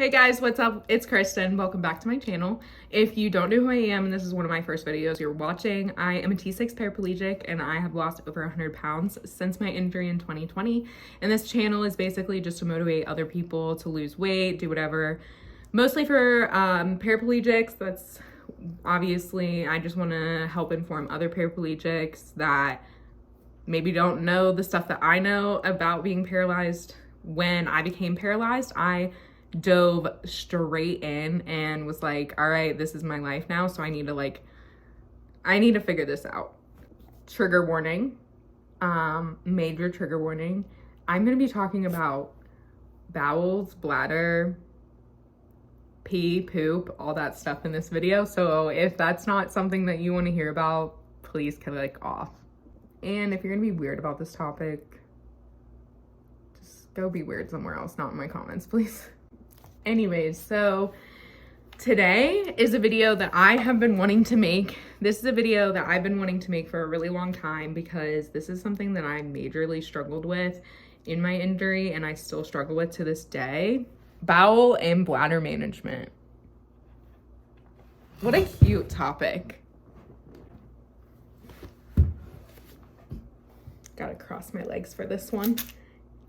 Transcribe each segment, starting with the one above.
Hey guys, what's up? It's Kristen. Welcome back to my channel. If you don't know who I am, and this is one of my first videos you're watching, I am a T6 paraplegic and I have lost over 100 pounds since my injury in 2020. And this channel is basically just to motivate other people to lose weight, do whatever. Mostly for paraplegics. That's obviously, I just want to help inform other paraplegics that maybe don't know the stuff that I know about being paralyzed. When I became paralyzed, I dove straight in and was like, all right, this is my life now, so I need to figure this out. Trigger warning, major trigger warning. I'm gonna be talking about bowels, bladder, pee, poop, all that stuff in this video. So if that's not something that you want to hear about, please click off. And if you're gonna be weird about this topic, just go be weird somewhere else, not in my comments, please. Anyways, so today is a video that I have been wanting to make. This is a video that I've been wanting to make for a really long time because this is something that I majorly struggled with in my injury and I still struggle with to this day. Bowel and bladder management. What a cute topic. Gotta cross my legs for this one.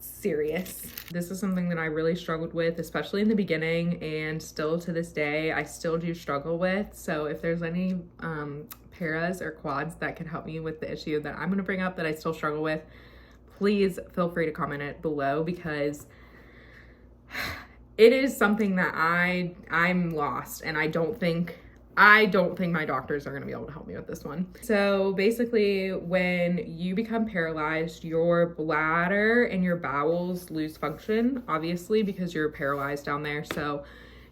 Serious. This is something that I really struggled with, especially in the beginning, and still to this day I still do struggle with. So if there's any paras or quads that can help me with the issue that I'm going to bring up that I still struggle with, please feel free to comment it below, because it is something that I'm lost, and I don't think my doctors are going to be able to help me with this one. So basically, when you become paralyzed, your bladder and your bowels lose function, obviously, because you're paralyzed down there. So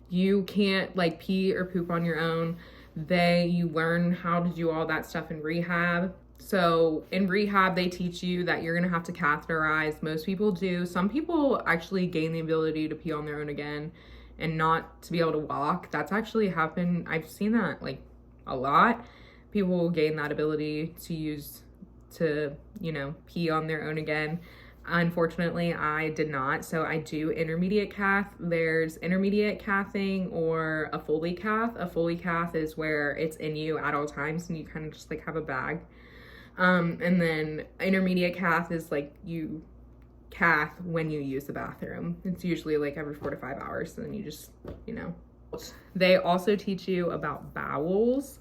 you can't like pee or poop on your own. You learn how to do all that stuff in rehab. So in rehab, they teach you that you're going to have to catheterize. Most people do. Some people actually gain the ability to pee on their own again and not to be able to walk. That's actually happened. I've seen that like a lot. People will gain that ability to pee on their own again. Unfortunately, I did not. So I do intermediate cath. There's intermediate cathing or a Foley cath. A Foley cath is where it's in you at all times and you kind of just like have a bag. And then intermediate cath is like you cath when you use the bathroom. It's usually like every 4 to 5 hours, and then you just, They also teach you about bowels.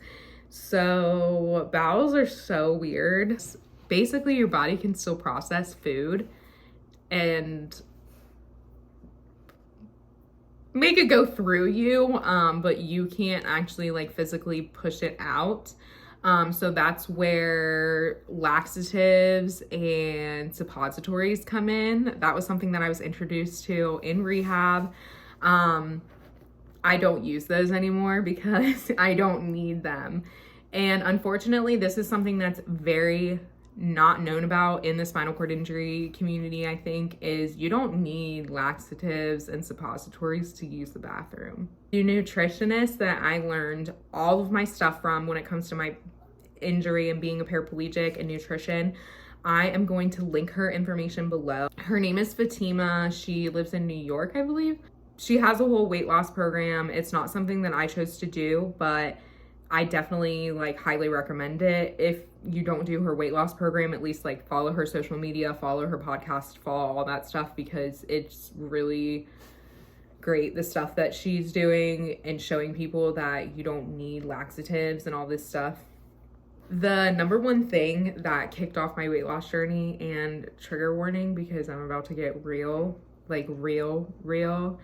So bowels are so weird. Basically, your body can still process food and make it go through you, but you can't actually like physically push it out. So that's where laxatives and suppositories come in. That was something that I was introduced to in rehab. I don't use those anymore because I don't need them. And unfortunately, this is something that's very not known about in the spinal cord injury community, I think, is you don't need laxatives and suppositories to use the bathroom. The nutritionist that I learned all of my stuff from when it comes to my injury and being a paraplegic and nutrition, I am going to link her information below. Her name is Famitah. She lives in New York, I believe. She has a whole weight loss program. It's not something that I chose to do, but I definitely like highly recommend it. If you don't do her weight loss program, at least like follow her social media, follow her podcast, follow all that stuff, because it's really great, the stuff that she's doing and showing people that you don't need laxatives and all this stuff. The number one thing that kicked off my weight loss journey, and trigger warning because I'm about to get real, like real,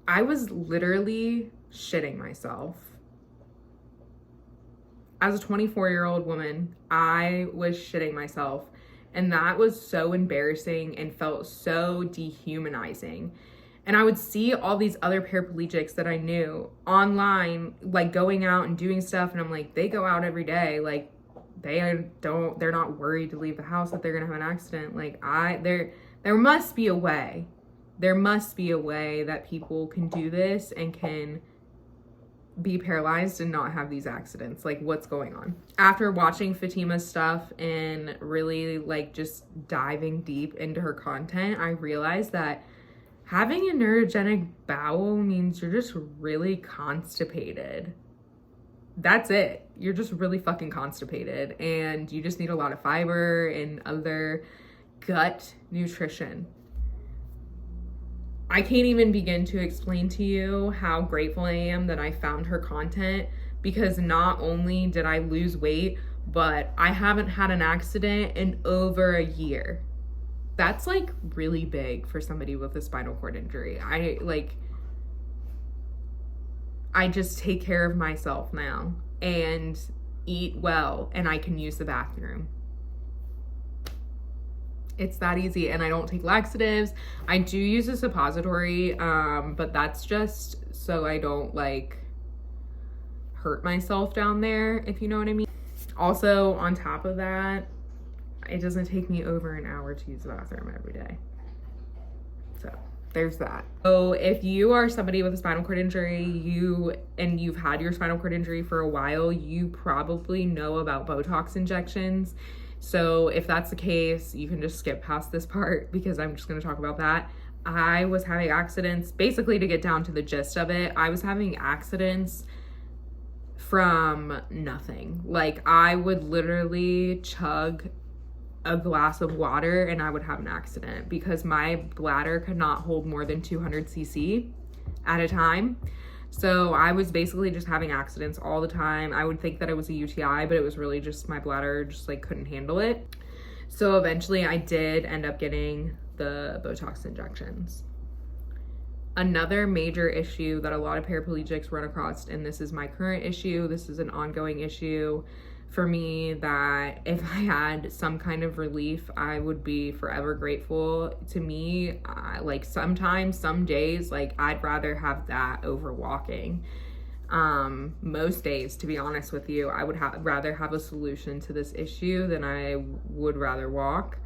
I was literally shitting myself. As a 24-year-old woman, I was shitting myself, and that was so embarrassing and felt so dehumanizing. And I would see all these other paraplegics that I knew online, like going out and doing stuff, and I'm like, they go out every day, like they're not worried to leave the house that they're gonna have an accident. Like there must be a way. There must be a way that people can do this and can be paralyzed and not have these accidents. Like, what's going on? After watching Famitah's stuff and really like just diving deep into her content, I realized that Having a neurogenic bowel means you're just really constipated. That's it. You're just really fucking constipated, and you just need a lot of fiber and other gut nutrition. I can't even begin to explain to you how grateful I am that I found her content, because not only did I lose weight, but I haven't had an accident in over a year. That's like really big for somebody with a spinal cord injury. I just take care of myself now and eat well, and I can use the bathroom. It's that easy. And I don't take laxatives. I do use a suppository, but that's just so I don't like hurt myself down there, if you know what I mean. Also, on top of that, it doesn't take me over an hour to use the bathroom every day. So there's that. So if you are somebody with a spinal cord injury, you've had your spinal cord injury for a while, you probably know about Botox injections. So if that's the case, you can just skip past this part, because I'm just going to talk about that. I was having accidents, basically, to get down to the gist of it, I was having accidents from nothing. Like, I would literally chug a glass of water and I would have an accident, because my bladder could not hold more than 200 cc at a time. So I was basically just having accidents all the time. I would think that it was a UTI, but it was really just my bladder just like couldn't handle it. So eventually I did end up getting the Botox injections. Another major issue that a lot of paraplegics run across, and this is my current issue, this is an ongoing issue for me, that if I had some kind of relief, I would be forever grateful. To me, like sometimes, some days, like I'd rather have that over walking. Most days, to be honest with you, I would rather have a solution to this issue than I would rather walk.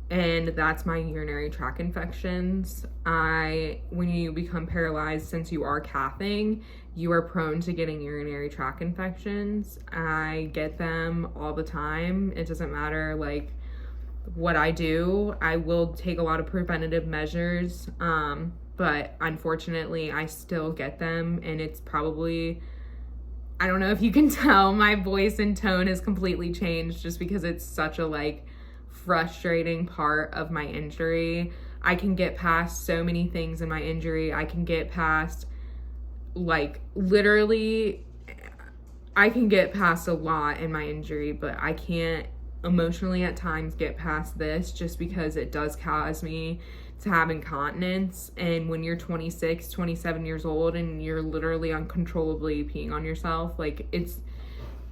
And that's my urinary tract infections. When you become paralyzed, since you are cathing, you are prone to getting urinary tract infections. I get them all the time. It doesn't matter like what I do. I will take a lot of preventative measures, but unfortunately I still get them, and it's probably, I don't know if you can tell, my voice and tone has completely changed just because it's such a like frustrating part of my injury. I can get past so many things in my injury. I can get past, like, literally, I can get past a lot in my injury, but I can't emotionally at times get past this, just because it does cause me to have incontinence. And when you're 26, 27 years old and you're literally uncontrollably peeing on yourself, like, it's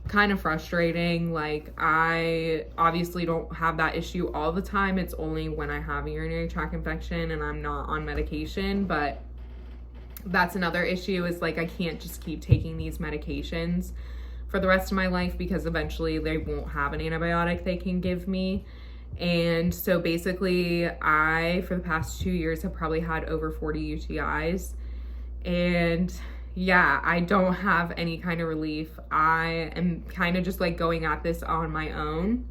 kind of frustrating. Like, I obviously don't have that issue all the time. It's only when I have a urinary tract infection and I'm not on medication. But that's another issue, is like I can't just keep taking these medications for the rest of my life, because eventually they won't have an antibiotic they can give me. And so basically, I, for the past 2 years, have probably had over 40 UTIs. And yeah, I don't have any kind of relief. I am kind of just like going at this on my own.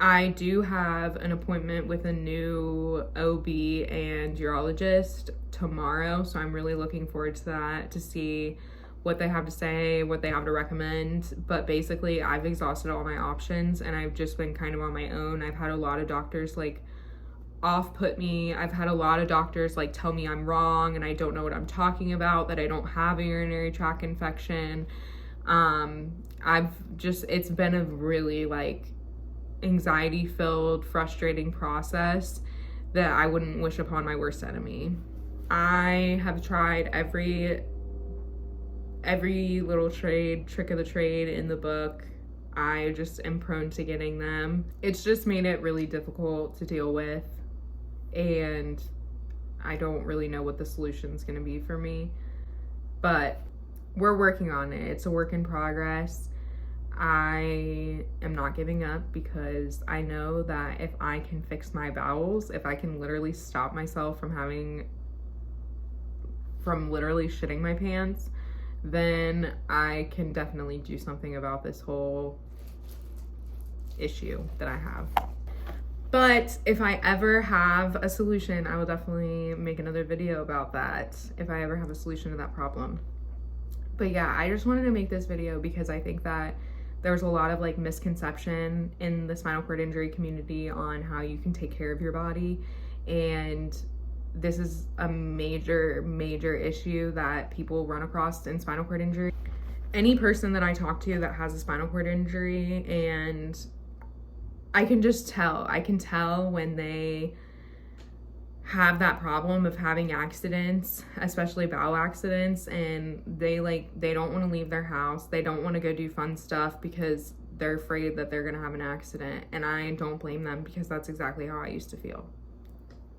I do have an appointment with a new OB and urologist tomorrow, so I'm really looking forward to that, to see what they have to say, what they have to recommend. But basically, I've exhausted all my options and I've just been kind of on my own. I've had a lot of doctors like off-put me. I've had a lot of doctors like tell me I'm wrong and I don't know what I'm talking about, that I don't have a urinary tract infection. It's been a really like anxiety-filled, frustrating process that I wouldn't wish upon my worst enemy. I have tried every little trick of the trade in the book. I just am prone to getting them. It's just made it really difficult to deal with, and I don't really know what the solution's gonna be for me, but we're working on it. It's a work in progress. I am not giving up, because I know that if I can fix my bowels, if I can literally stop myself from literally shitting my pants, then I can definitely do something about this whole issue that I have. But if I ever have a solution, I will definitely make another video about that if I ever have a solution to that problem. But yeah, I just wanted to make this video because I think that there's a lot of like misconception in the spinal cord injury community on how you can take care of your body. And this is a major issue that people run across in spinal cord injury. Any person that I talk to that has a spinal cord injury, and I can tell when they have that problem of having accidents, especially bowel accidents, and they don't want to leave their house. They don't want to go do fun stuff because they're afraid that they're going to have an accident. And I don't blame them, because that's exactly how I used to feel.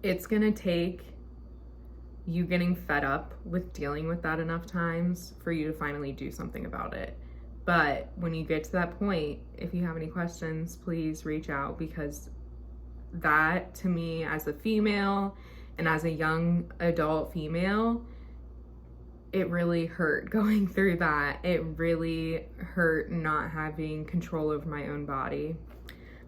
It's going to take you getting fed up with dealing with that enough times for you to finally do something about it. But when you get to that point, if you have any questions, please reach out, because that, to me, as a female and as a young adult female, it really hurt going through that. It really hurt not having control over my own body.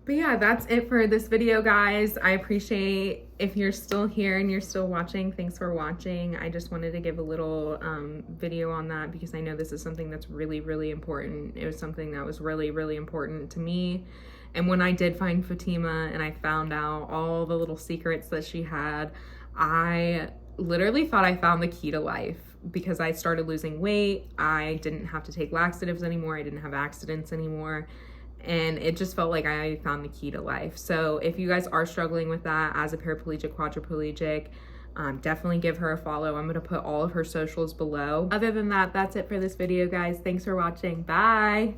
But yeah, that's it for this video, guys. I appreciate if you're still here and you're still watching. Thanks for watching. I just wanted to give a little video on that, because I know this is something that's really important. It was something that was really important to me. And when I did find Famitah and I found out all the little secrets that she had, I literally thought I found the key to life, because I started losing weight. I didn't have to take laxatives anymore. I didn't have accidents anymore. And it just felt like I found the key to life. So if you guys are struggling with that as a paraplegic, quadriplegic, definitely give her a follow. I'm going to put all of her socials below. Other than that, that's it for this video, guys. Thanks for watching. Bye.